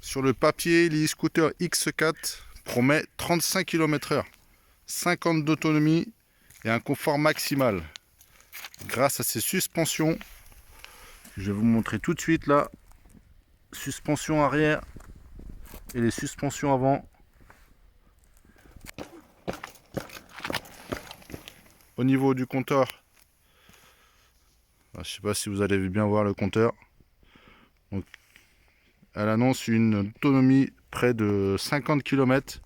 Sur le papier, l'e-scooter X4 promet 35 km/h, 50 d'autonomie et un confort maximal. Grâce à ses suspensions, je vais vous montrer tout de suite là, suspension arrière et les suspensions avant. Au niveau du compteur, je ne sais pas si vous allez bien voir le compteur. Donc, elle annonce une autonomie près de 50 km.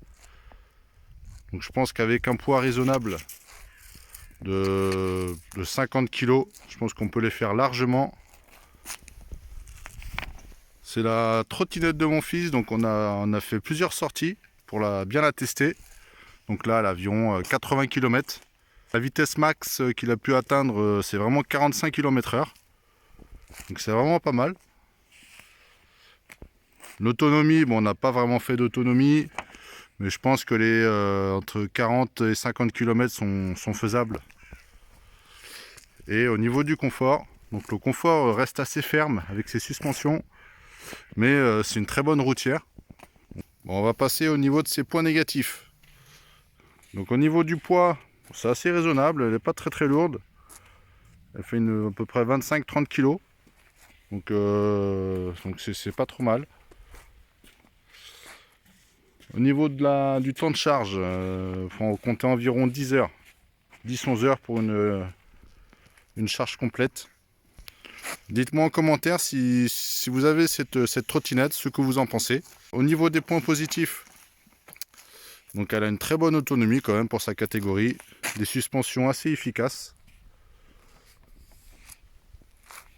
Donc je pense qu'avec un poids raisonnable de 50 kg, je pense qu'on peut les faire largement. C'est la trottinette de mon fils, donc on a fait plusieurs sorties pour bien la tester. Donc là, l'avion 80 km. La vitesse max qu'il a pu atteindre, c'est vraiment 45 km/h. Donc c'est vraiment pas mal. L'autonomie, bon, on n'a pas vraiment fait d'autonomie, mais je pense que les entre 40 et 50 km sont faisables. Et au niveau du confort, donc le confort reste assez ferme avec ses suspensions, mais c'est une très bonne routière. Bon, on va passer au niveau de ses points négatifs. Donc au niveau du poids, c'est assez raisonnable, elle n'est pas très lourde. Elle fait à peu près 25-30 kg. Donc c'est pas trop mal. Au niveau du temps de charge, il faut compter environ 10 heures. 10-11 heures pour une charge complète. Dites-moi en commentaire si vous avez cette trottinette, ce que vous en pensez. Au niveau des points positifs, donc elle a une très bonne autonomie quand même pour sa catégorie. Des suspensions assez efficaces.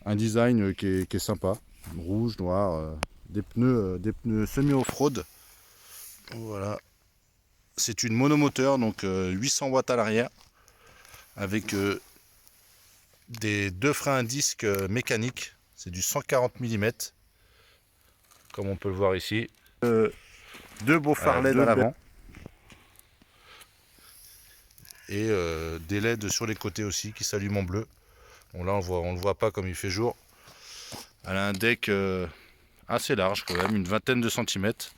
Un design qui est sympa. Rouge, noir, des pneus semi-off-road. Voilà. C'est une monomoteur, donc 800 watts à l'arrière. Avec deux freins à disque mécaniques. C'est du 140 mm. Comme on peut le voir ici. Deux beaux phares LED à l'avant. Et des LED sur les côtés aussi qui s'allument en bleu. Bon là on le voit pas comme il fait jour. Elle a un deck assez large quand même, une vingtaine de centimètres.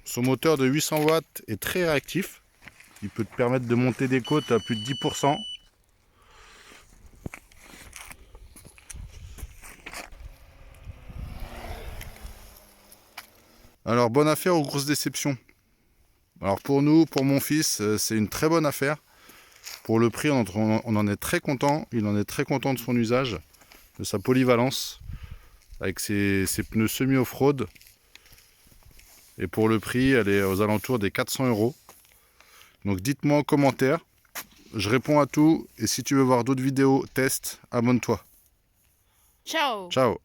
Son moteur de 800 watts est très réactif. Il peut te permettre de monter des côtes à plus de 10%. Alors, bonne affaire ou grosse déception? Alors pour nous, pour mon fils, c'est une très bonne affaire. Pour le prix, on en est très content. Il en est très content de son usage, de sa polyvalence, avec ses pneus semi-off-road. Et pour le prix, elle est aux alentours des 400 €. Donc dites-moi en commentaire. Je réponds à tout. Et si tu veux voir d'autres vidéos, test, abonne-toi. Ciao. Ciao.